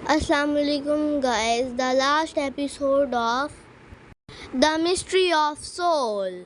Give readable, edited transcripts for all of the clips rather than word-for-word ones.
Assalamualaikum guys, the last episode of The Mystery of Soul.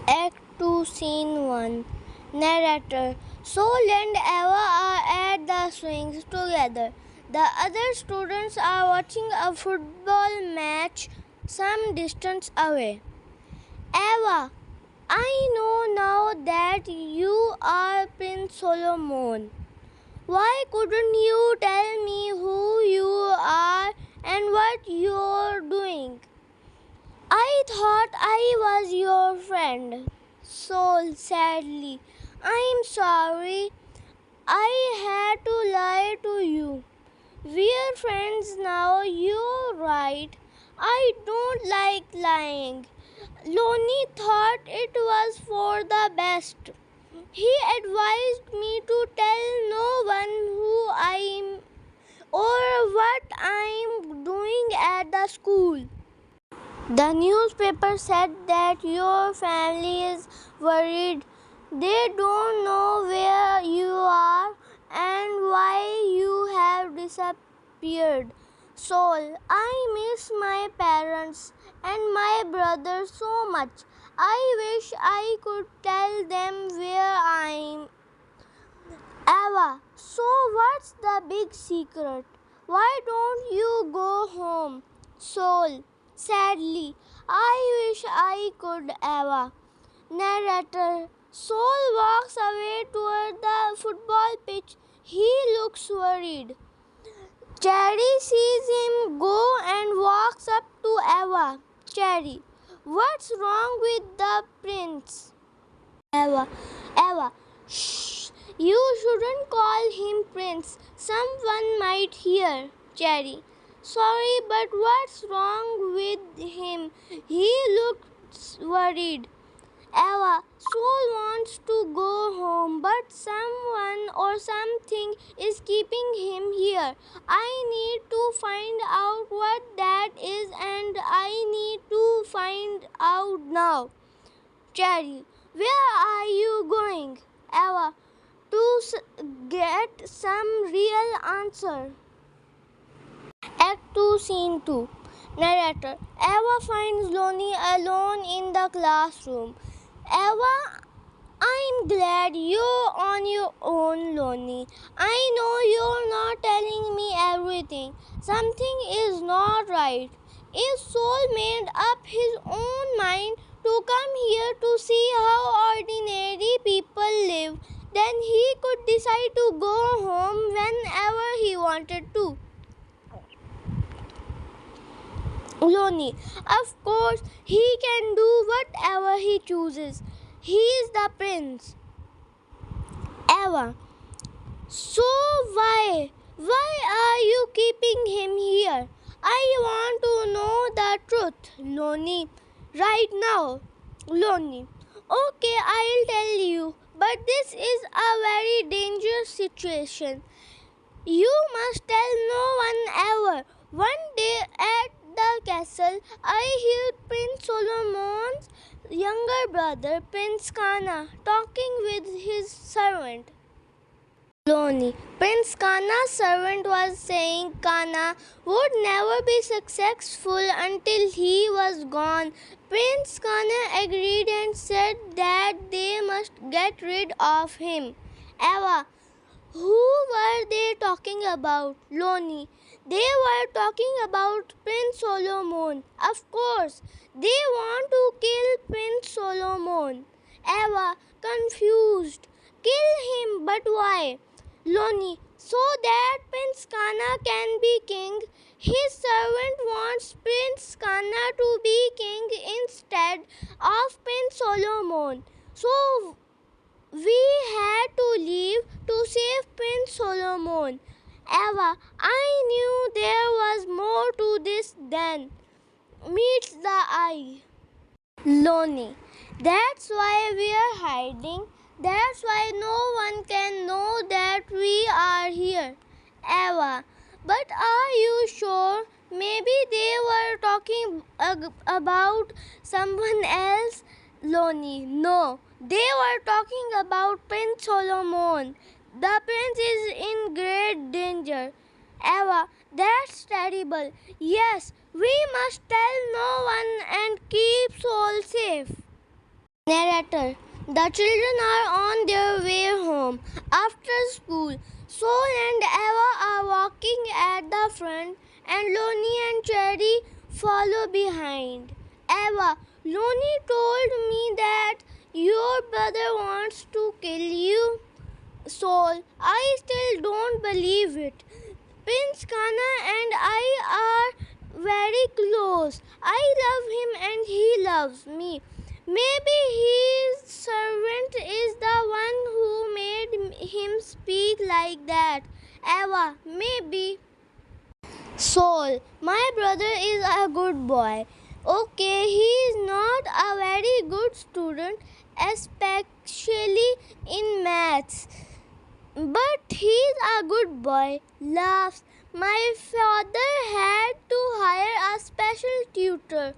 Act 2 Scene 1. Narrator: Soul and Eva are at the swings together. The other students are watching a football match some distance away. Eva, I know now that you are Prince Solomon. Why couldn't you tell me who you are and what you're doing? I thought I was your friend. Soul sadly. I'm sorry. I had to lie to you. We're friends now, you're right. I don't like lying. Lonnie thought it was for the best. He advised me to tell no one who I am or what I am doing at the school. The newspaper said that your family is worried. They don't know where you are and why you have disappeared. Soul, I miss my parents and my brother so much. I wish I could tell them where I am. Eva, so what's the big secret? Why don't you go home? Soul, sadly, I wish I could, Eva. Narrator: Soul walks away toward the football pitch. He looks worried. Cherry sees him go and walks up to Eva. Cherry: What's wrong with the prince? Eva, shh. You shouldn't call him prince. Someone might hear. Cherry: Sorry, but what's wrong with him? He looks worried. Eva: Soul wants to go home, but someone or something is keeping him here. I need to find out what that is, and I need to find out now. Cherry: Where are you going? Eva: To get some real answer. Act 2 Scene 2. Narrator: Eva finds Lonnie alone in the classroom. Eva, I'm glad you're on your own, Lonnie. I know you're not telling me everything. Something is not right. If Soul made up his own mind to come here to see how ordinary people live, then he could decide to go home whenever he wanted to. Lonnie: Of course, he can do whatever he chooses. He is the prince. Eva: So why? Why are you keeping him here? I want to know the truth, Lonnie. Right now. Lonnie: Okay, I'll tell you. But this is a very dangerous situation. You must tell no one ever. One day at the castle, I heard Prince Solomon's younger brother, Prince Kana, talking with his servant. Lonnie: Prince Kana's servant was saying Kana would never be successful until he was gone. Prince Kana agreed and said that they must get rid of him. Eva: Who were they talking about? Lonnie: They were talking about Prince Solomon. Of course, they want to kill Prince Solomon. Eva, confused: Kill him, but why? Lonnie: So that Prince Kana can be king. His servant wants Prince Kana to be king instead of Prince Solomon. So we had to leave to save Prince Solomon. Eva, I knew there was more to this than meets the eye. Lonnie: That's why we're hiding. That's why no one can know that we are here. Eva: But are you sure? Maybe they were talking about someone else. Lonnie: No, they were talking about Prince Solomon. The prince is in great danger. Eva, that's terrible. Yes, we must tell no one and keep Soul safe. Narrator. The children are on their way home after school. Soul and Eva are walking at the front and Lonnie and Cherry follow behind. Eva, Lonnie told me that your brother wants to kill you. Soul, I still don't believe it. Prince Kana and I are very close. I love him and he loves me. Maybe his servant is the one who made him speak like that. Eva, maybe. Soul, my brother is a good boy. Okay, he is not a very good student, especially in maths. But he's a good boy. Laughs. My father had to hire a special tutor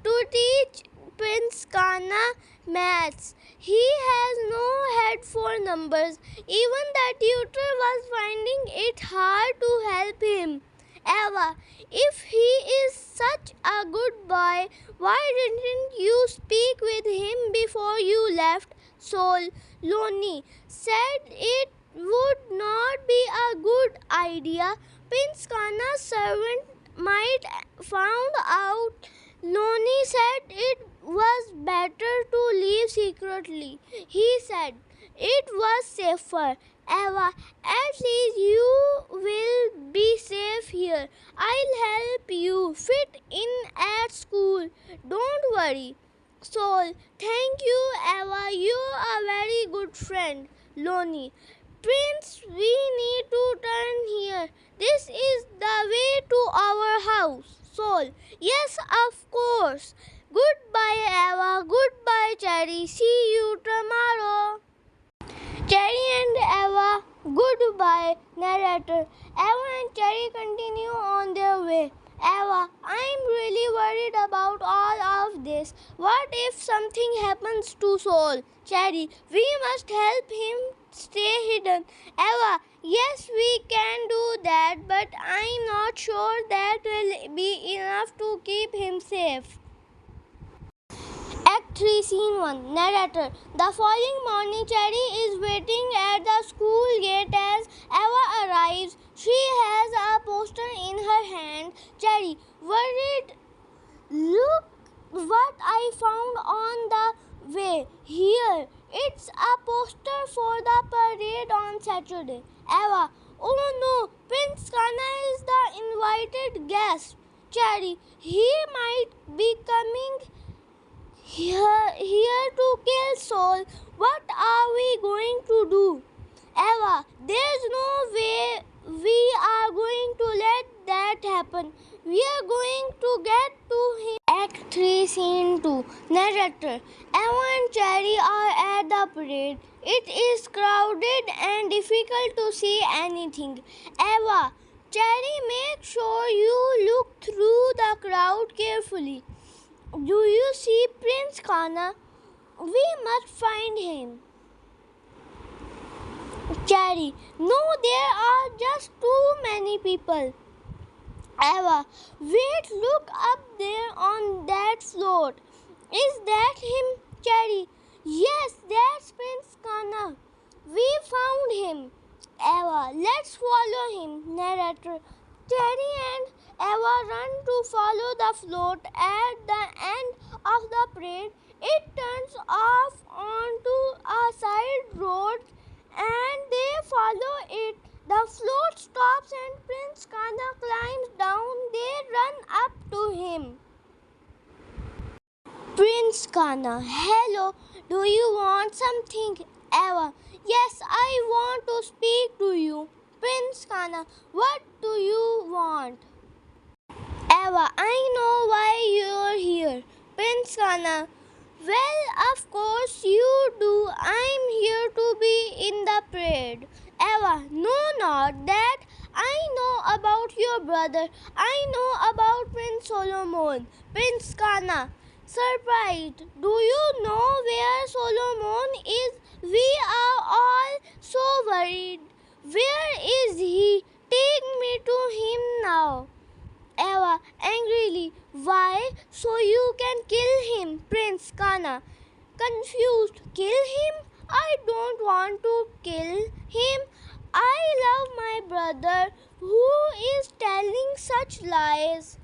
to teach Prince Kana maths. He has no head for numbers. Even the tutor was finding it hard to help him. Eva, if he is such a good boy, why didn't you speak with him before you left? Soul, Lonnie said it would not be a good idea. Prince Kana's servant might found out. Lonnie said it was better to leave secretly. He said it was safer. Eva, at least you will be safe here. I'll help you fit in at school. Don't worry. Soul, thank you, Eva. You are a very good friend. Lonnie, Prince, we need to turn here. This is the way to our house. Soul, yes, of course. Goodbye, Eva. Goodbye, Cherry. See you tomorrow. Cherry and Eva, goodbye. Narrator. Eva and Cherry continue on their way. Eva, I'm really worried about all of this. What if something happens to Soul? Cherry, we must help him stay hidden. Eva, yes, we can do that, but I'm not sure that will be enough to keep him safe. Act 3, Scene 1. Narrator. The following morning, Cherry is waiting at the school gate as Eva arrives. She has a poster in her hand. Cherry, worried, look what I found on the way. Here, it's a poster for the parade on Saturday. Eva, oh no, Prince Kana is the invited guest. Cherry, he might be coming here to kill Soul. What are we going to do? Eva, there's no way we are going to let that happen. We are going to get to him. Act 3, Scene 2. Narrator. Eva and Cherry are at the parade. It is crowded and difficult to see anything. Eva, Cherry, make sure you look through the crowd carefully. Do you see Prince Kana? We must find him. Cherry, no, there are just too many people. Eva, wait, look up there on that float. Is that him? Cherry, yes, that's Prince Kana. We found him. Eva, let's follow him. Narrator. Cherry and Eva run to follow the float. At the end of the parade, it turns off onto a side road and they follow it. The float stops and Prince Kana climbs down. They run up to him. Prince Kana, hello, do you want something? Eva, yes, I want to speak to you. Prince Kana, what do you want? Eva, I know why you're here. Prince Kana, well, of course you do. I'm here to be in the parade. Eva, no, not that. I know about your brother. I know about Prince Solomon. Prince Kana, surprised. Do you know where Solomon is? We are all so worried. Where is he? Take me to him now. Eva angrily. Why? So you can kill him, Prince Kana. Confused. Kill him? I don't want to kill him. I love my brother. Who is telling such lies?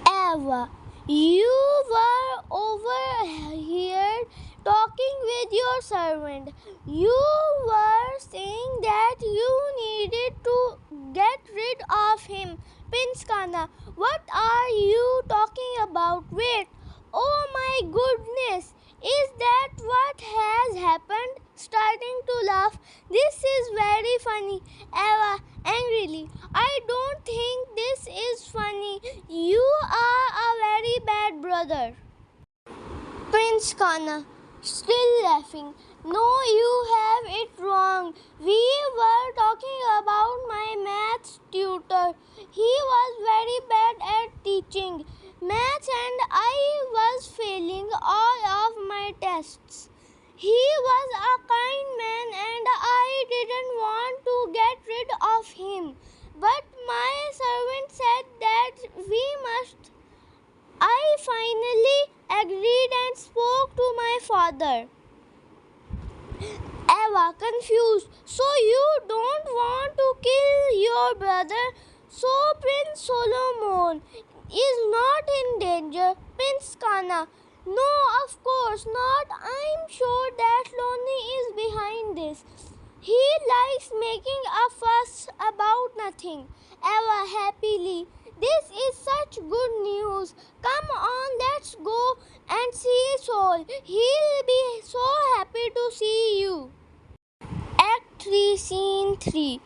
Eva, you were over here talking with your servant. You were saying that you needed to get rid of him. Prince Kana, what are you talking about? Wait, oh my goodness, is that what has happened? Starting to laugh. This is very funny. Eva angrily. I don't think this is funny. You are a very bad brother. Prince Kana, still laughing. No, you have it wrong. We were talking about my maths tutor. He was very bad at teaching maths and I was failing all of my tests. He was a kind man and I didn't want to get rid of him. But my servant said that we must. I finally agreed and spoke to my father. Eva, confused. So you don't want to kill your brother? So Prince Solomon is not in danger? Prince Kana, no, of course not. I'm sure that Lonnie is behind this. He likes making a fuss about nothing. Eva happily. This is such good news. Come on, let's go and see Sol. He'll be so happy to see you. Act 3, Scene 3.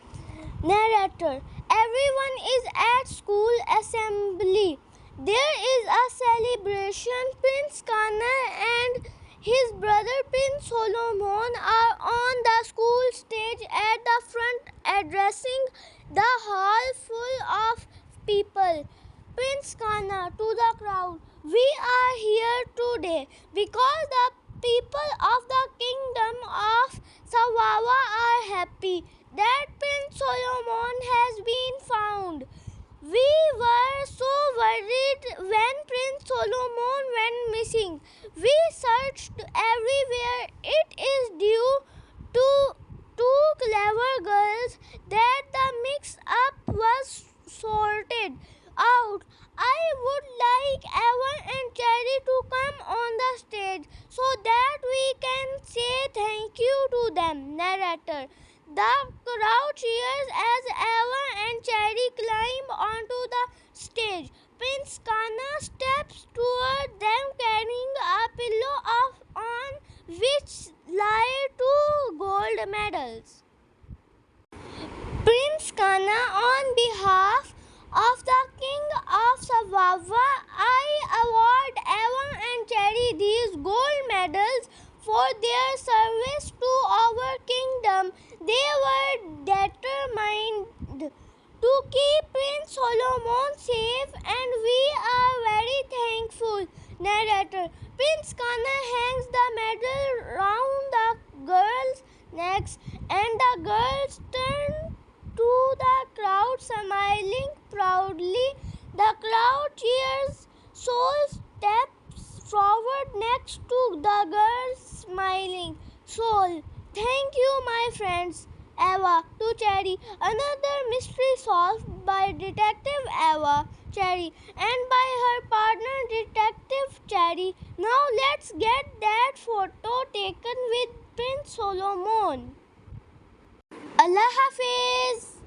Narrator. Everyone is at school assembly. There is a celebration. Prince Kana and his brother Prince Solomon are on the school stage at the front addressing the hall full of people. Prince Kana to the crowd. We are here today because the people of the kingdom of Savawa are happy that Prince Solomon has been found. We were so worried when Prince Solomon went missing. We searched everywhere. It is due to two clever girls that the mix-up was sorted out. I would like Evan and Cherry to come on the stage so that we can say thank you to them. Narrator. The crowd cheers as Eva and Cherry climb onto the stage. Prince Kana steps toward them carrying a pillow on which lie two gold medals. Prince Kana, on behalf of the King of Savawa, I award Eva and Cherry these gold medals for their service to our kingdom. They were determined to keep Prince Solomon safe and we are very thankful. Narrator. Prince Kana hangs the medal round the girls' necks and the girls turn to the crowd smiling proudly. The crowd cheers. Sol steps forward next to the girls smiling. Sol. Thank you, my friends. Eva to Cherry. Another mystery solved by Detective Eva, Cherry, and by her partner Detective Cherry. Now let's get that photo taken with Prince Solomon. Allah Hafiz.